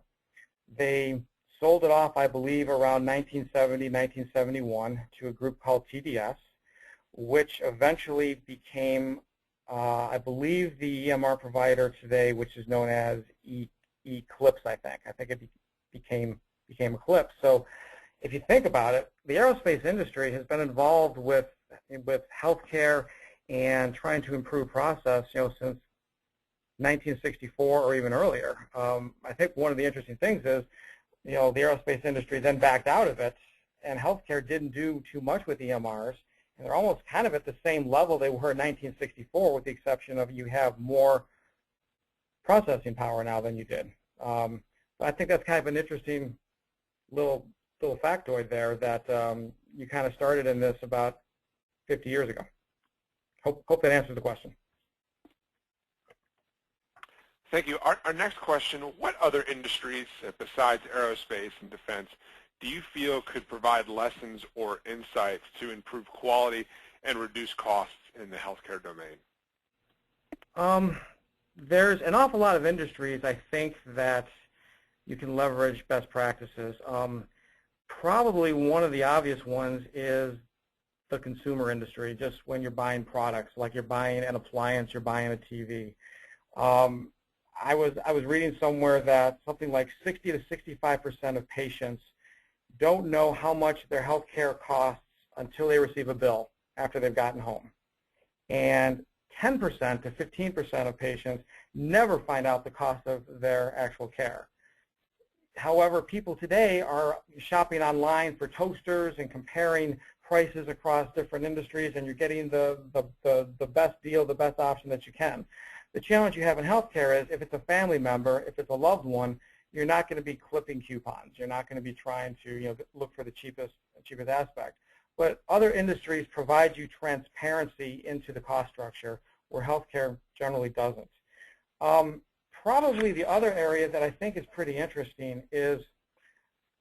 They sold it off, I believe, around 1970, 1971 to a group called TDS, which eventually became, I believe, the EMR provider today, which is known as Eclipse, I think. I think it became Eclipse. So if you think about it, the aerospace industry has been involved with healthcare and trying to improve process, you know, since 1964 or even earlier. I think one of the interesting things is, you know, the aerospace industry then backed out of it, and healthcare didn't do too much with EMRs, and they're almost kind of at the same level they were in 1964, with the exception of you have more processing power now than you did. But I think that's kind of an interesting little factoid there, that you kind of started in this about 50 years ago. Hope that answers the question. Thank you. Our next question, what other industries besides aerospace and defense do you feel could provide lessons or insights to improve quality and reduce costs in the healthcare domain? There's an awful lot of industries, I think, that you can leverage best practices. Probably one of the obvious ones is the consumer industry, just when you're buying products, like you're buying an appliance, you're buying a TV. I was reading somewhere that something like 60 to 65% of patients don't know how much their health care costs until they receive a bill after they've gotten home. And 10% to 15% of patients never find out the cost of their actual care. However, people today are shopping online for toasters and comparing prices across different industries, and you're getting the best deal, the best option that you can. The challenge you have in healthcare is if it's a family member, if it's a loved one, you're not going to be clipping coupons. You're not going to be trying to look for the cheapest aspect. But other industries provide you transparency into the cost structure where healthcare generally doesn't. Probably the other area that I think is pretty interesting is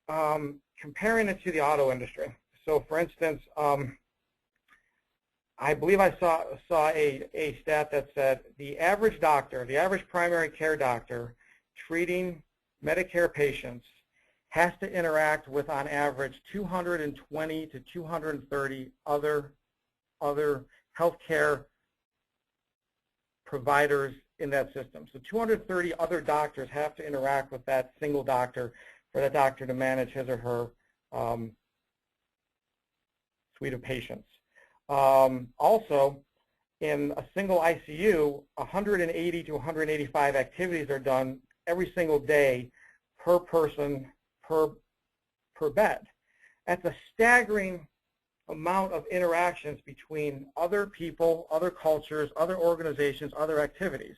comparing it to the auto industry. So for instance, I believe I saw a stat that said the average doctor, the average primary care doctor treating Medicare patients has to interact with, on average, 220 to 230 other healthcare providers in that system. So 230 other doctors have to interact with that single doctor for that doctor to manage his or her suite of patients. Also, in a single ICU, 180 to 185 activities are done every single day per person per bed. That's a staggering amount of interactions between other people, other cultures, other organizations, other activities.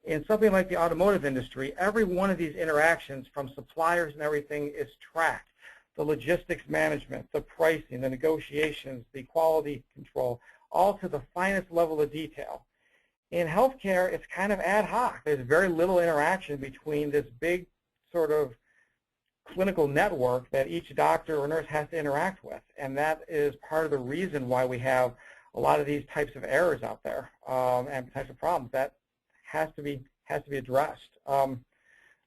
In something like the automotive industry, every one of these interactions from suppliers and everything is tracked. The logistics management, the pricing, the negotiations, the quality control, all to the finest level of detail. In healthcare, it's kind of ad hoc. There's very little interaction between this big sort of clinical network that each doctor or nurse has to interact with, and that is part of the reason why we have a lot of these types of errors out there and types of problems. That has to be addressed.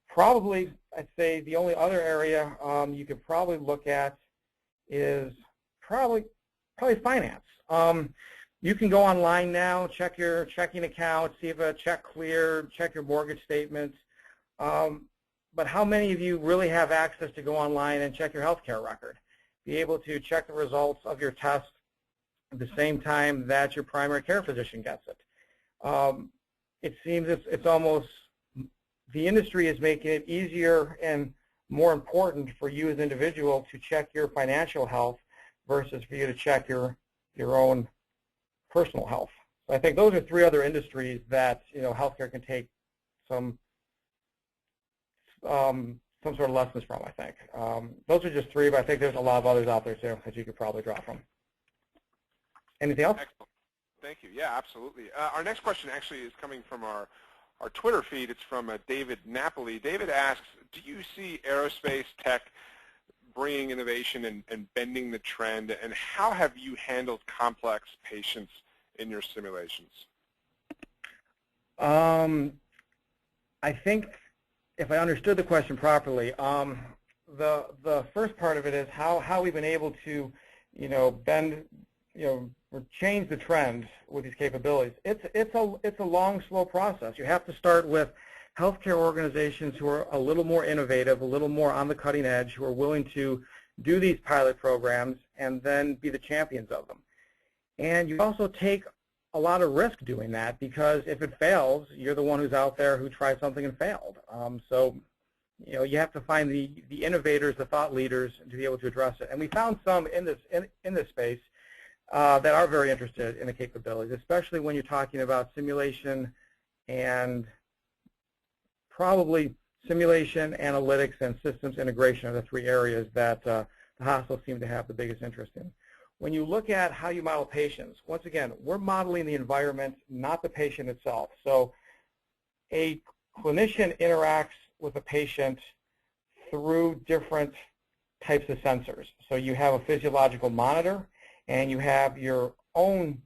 Probably, I'd say the only other area you could probably look at is probably finance. You can go online now, check your checking account, see if a check cleared, check your mortgage statements. But how many of you really have access to go online and check your healthcare record? Be able to check the results of your test at the same time that your primary care physician gets it. It seems it's almost, the industry is making it easier and more important for you as an individual to check your financial health versus for you to check your own personal health. So I think those are three other industries that healthcare can take some sort of lessons from, I think. Those are just three, but I think there's a lot of others out there too that you could probably draw from. Anything else? Excellent. Thank you. Yeah, absolutely. Our next question actually is coming from our Twitter feed. It's from David Napoli. David asks, do you see aerospace tech bringing innovation and bending the trend, and how have you handled complex patients in your simulations? I think if I understood the question properly, the first part of it is how we've been able to, bend, or change the trend with these capabilities. It's a long, slow process. You have to start with healthcare organizations who are a little more innovative, a little more on the cutting edge, who are willing to do these pilot programs and then be the champions of them. And you also take a lot of risk doing that, because if it fails, you're the one who's out there who tried something and failed. So you have to find the innovators, the thought leaders, to be able to address it. And we found some in this space that are very interested in the capabilities, especially when you're talking about simulation and probably simulation, analytics, and systems integration are the three areas that the hospitals seem to have the biggest interest in. when you look at how you model patients, once again, we're modeling the environment, not the patient itself. So a clinician interacts with a patient through different types of sensors. So you have a physiological monitor, and you have your own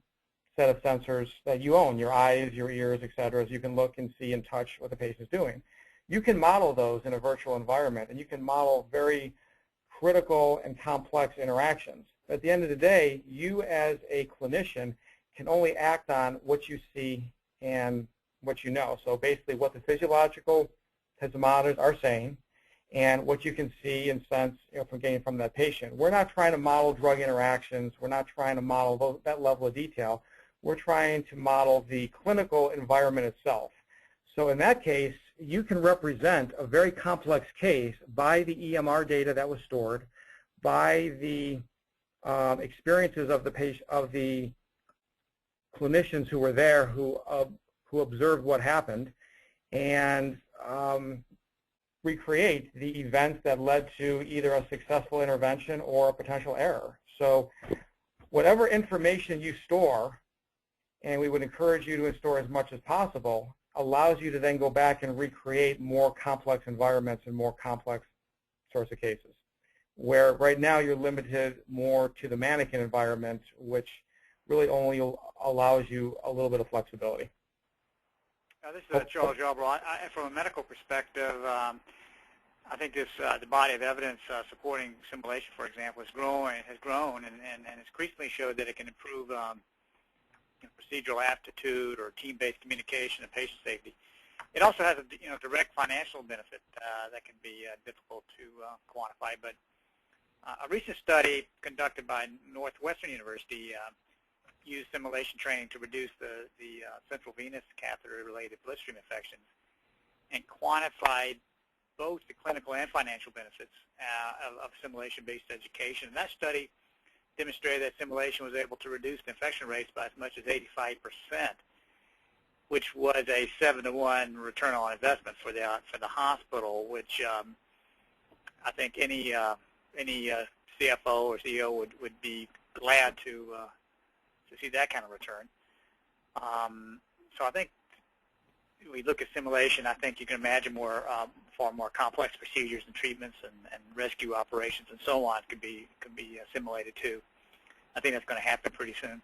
set of sensors that you own, your eyes, your ears, et cetera, so you can look and see and touch what the patient's doing. You can model those in a virtual environment, and you can model very critical and complex interactions. At the end of the day, you as a clinician can only act on what you see and what you know. So basically what the physiological monitors are saying and what you can see and sense, from getting from that patient. We're not trying to model drug interactions. We're not trying to model that level of detail. We're trying to model the clinical environment itself. So in that case, you can represent a very complex case by the EMR data that was stored, by the experiences of the patient, of the clinicians who were there, who observed what happened, and recreate the events that led to either a successful intervention or a potential error. So whatever information you store, and we would encourage you to store as much as possible, allows you to then go back and recreate more complex environments and more complex sorts of cases. Where right now you're limited more to the mannequin environment, which really only allows you a little bit of flexibility. This is Charles Yarborough. From a medical perspective, I think this the body of evidence supporting simulation, for example, has grown, and it's increasingly showed that it can improve procedural aptitude or team-based communication and patient safety. It also has a direct financial benefit that can be difficult to quantify. But a recent study conducted by Northwestern University used simulation training to reduce the central venous catheter-related bloodstream infections and quantified both the clinical and financial benefits of simulation-based education. And that study demonstrated that simulation was able to reduce the infection rates by as much as 85%, which was a 7-to-1 return on investment for the hospital, which I think any CFO or CEO would be glad to see that kind of return. So I think we look at simulation. I think you can imagine far more complex procedures and treatments and rescue operations and so on could be simulated too. I think that's going to happen pretty soon.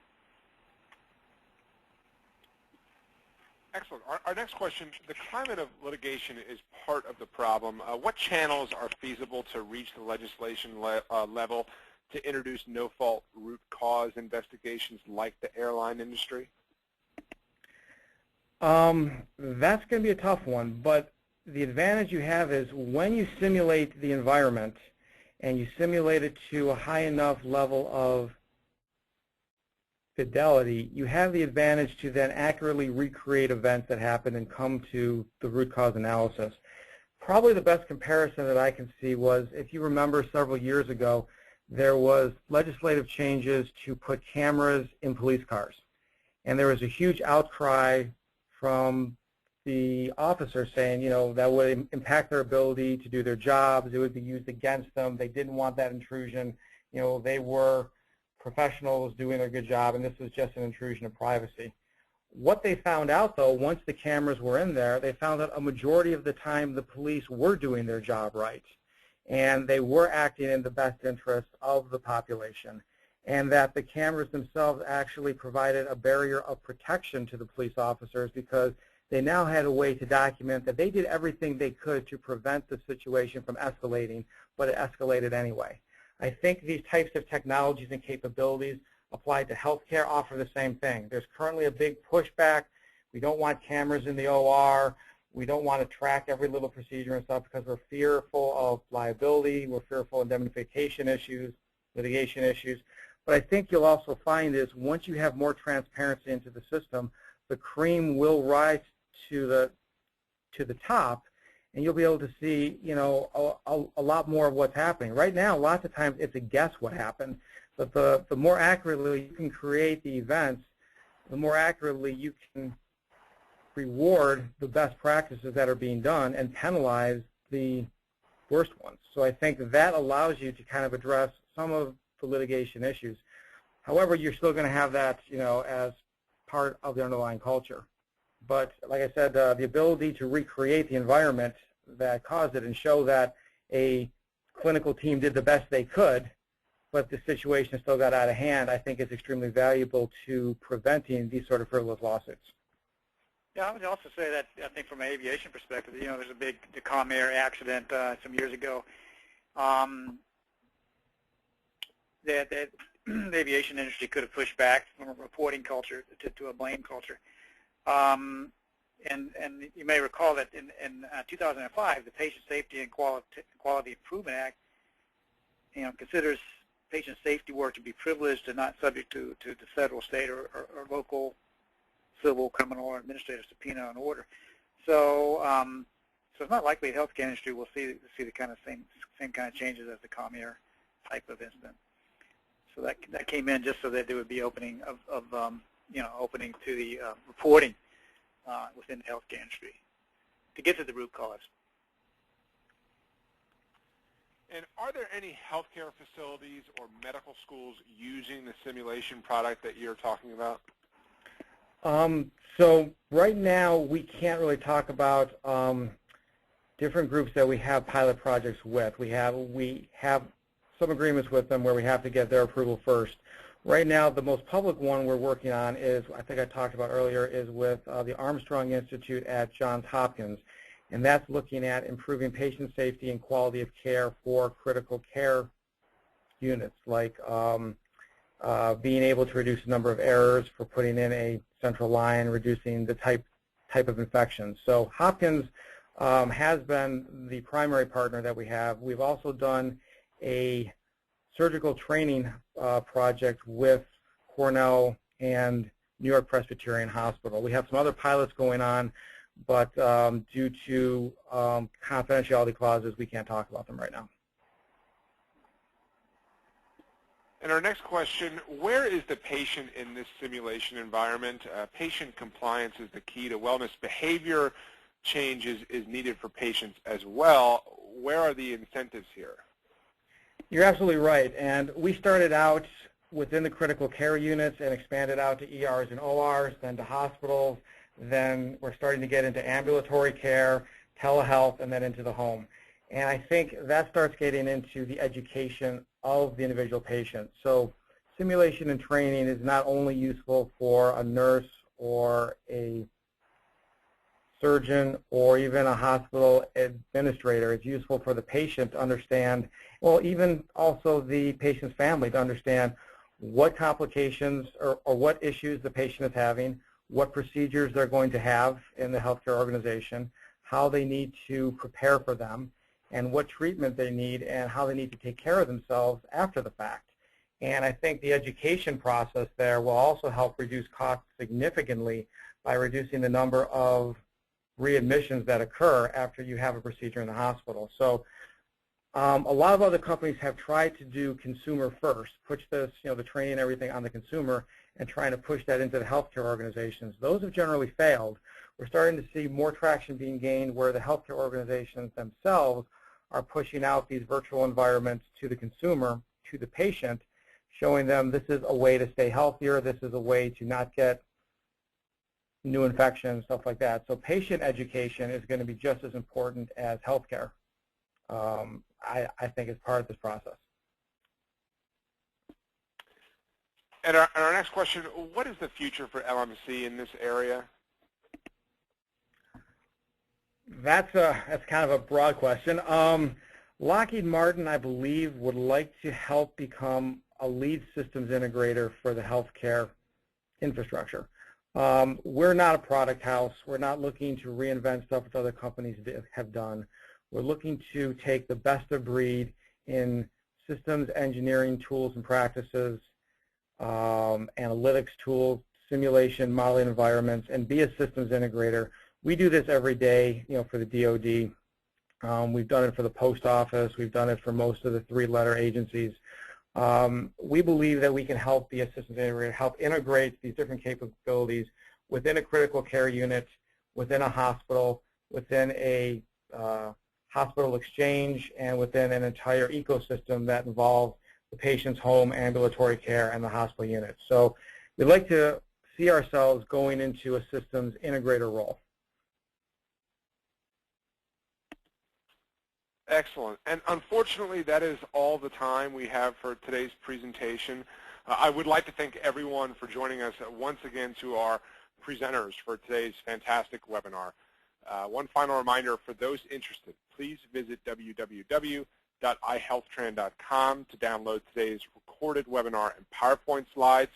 Excellent. Our next question, the climate of litigation is part of the problem. What channels are feasible to reach the legislation level to introduce no-fault root cause investigations like the airline industry? That's going to be a tough one, but the advantage you have is when you simulate the environment and you simulate it to a high enough level of fidelity, you have the advantage to then accurately recreate events that happen and come to the root cause analysis. Probably the best comparison that I can see was, if you remember several years ago, there was legislative changes to put cameras in police cars. And there was a huge outcry from the officers saying, that would impact their ability to do their jobs. It would be used against them. They didn't want that intrusion. They were professionals doing their good job, and this was just an intrusion of privacy. What they found out, though, once the cameras were in there, they found that a majority of the time the police were doing their job right, and they were acting in the best interest of the population, and that the cameras themselves actually provided a barrier of protection to the police officers because they now had a way to document that they did everything they could to prevent the situation from escalating, but it escalated anyway. I think these types of technologies and capabilities applied to healthcare offer the same thing. There's currently a big pushback. We don't want cameras in the OR. We don't want to track every little procedure and stuff because we're fearful of liability. We're fearful of indemnification issues, litigation issues. But I think you'll also find is once you have more transparency into the system, the cream will rise to the top, and you'll be able to see, a lot more of what's happening. Right now, lots of times it's a guess what happened, but the more accurately you can create the events, the more accurately you can reward the best practices that are being done and penalize the worst ones. So I think that allows you to kind of address some of the litigation issues. However, you're still going to have that, as part of the underlying culture. But like I said, the ability to recreate the environment that caused it and show that a clinical team did the best they could, but the situation still got out of hand, I think is extremely valuable to preventing these sort of frivolous lawsuits. Yeah, I would also say that I think from an aviation perspective, there's a big Air accident some years ago. That the aviation industry could have pushed back from a reporting culture to a blame culture. And you may recall that in 2005, the Patient Safety and Quality Improvement Act, considers patient safety work to be privileged and not subject to the federal, state, or local civil, criminal, or administrative subpoena and order. So, so it's not likely the healthcare industry will see the kind of same kind of changes as the Air type of incident. So that came in just so that there would be opening opening to the reporting within the healthcare industry to get to the root cause. And are there any healthcare facilities or medical schools using the simulation product that you're talking about? So right now we can't really talk about different groups that we have pilot projects with. We have some agreements with them where we have to get their approval first. Right now, the most public one we're working on is, I think I talked about earlier, is with the Armstrong Institute at Johns Hopkins. And that's looking at improving patient safety and quality of care for critical care units, like being able to reduce the number of errors for putting in a central line, reducing the type of infections. So Hopkins has been the primary partner that we have. We've also done a surgical training project with Cornell and New York Presbyterian Hospital. We have some other pilots going on, but due to confidentiality clauses, we can't talk about them right now. And our next question, where is the patient in this simulation environment? Patient compliance is the key to wellness. Behavior changes is needed for patients as well. Where are the incentives here? You're absolutely right. And we started out within the critical care units and expanded out to ERs and ORs, then to hospitals. Then we're starting to get into ambulatory care, telehealth, and then into the home. And I think that starts getting into the education of the individual patient. So simulation and training is not only useful for a nurse or a surgeon or even a hospital administrator. It's useful for the patient to understand, well, even also the patient's family to understand what complications or what issues the patient is having, what procedures they're going to have in the healthcare organization, how they need to prepare for them, and what treatment they need and how they need to take care of themselves after the fact. And I think the education process there will also help reduce costs significantly by reducing the number of readmissions that occur after you have a procedure in the hospital. So a lot of other companies have tried to do consumer first, push this, the training and everything on the consumer and trying to push that into the healthcare organizations. Those have generally failed. We're starting to see more traction being gained where the healthcare organizations themselves are pushing out these virtual environments to the consumer, to the patient, showing them this is a way to stay healthier, this is a way to not get new infections, stuff like that. So patient education is going to be just as important as healthcare, I think, as part of this process. And our next question, what is the future for LMC in this area? That's kind of a broad question. Lockheed Martin, I believe, would like to help become a lead systems integrator for the healthcare infrastructure. We're not a product house. We're not looking to reinvent stuff that other companies have done. We're looking to take the best of breed in systems engineering tools and practices, analytics tools, simulation, modeling environments, and be a systems integrator. We do this every day, for the DoD. We've done it for the post office. We've done it for most of the three-letter agencies. We believe that we can help be a systems integrator, help integrate these different capabilities within a critical care unit, within a hospital, within a hospital exchange, and within an entire ecosystem that involves the patient's home, ambulatory care, and the hospital unit. So we'd like to see ourselves going into a systems integrator role. Excellent. And unfortunately, that is all the time we have for today's presentation. I would like to thank everyone for joining us once again to our presenters for today's fantastic webinar. One final reminder for those interested, please visit www.ihealthtran.com to download today's recorded webinar and PowerPoint slides.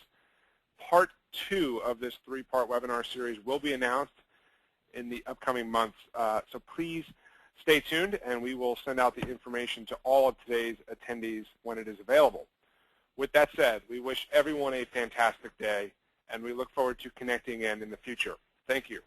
Part 2 of this 3-part webinar series will be announced in the upcoming months, so please stay tuned, and we will send out the information to all of today's attendees when it is available. With that said, we wish everyone a fantastic day, and we look forward to connecting again in the future. Thank you.